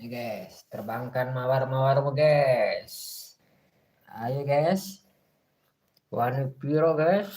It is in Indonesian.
Nih guys, terbangkan mawar-mawarmu guys. Ayo guys. One piro guys.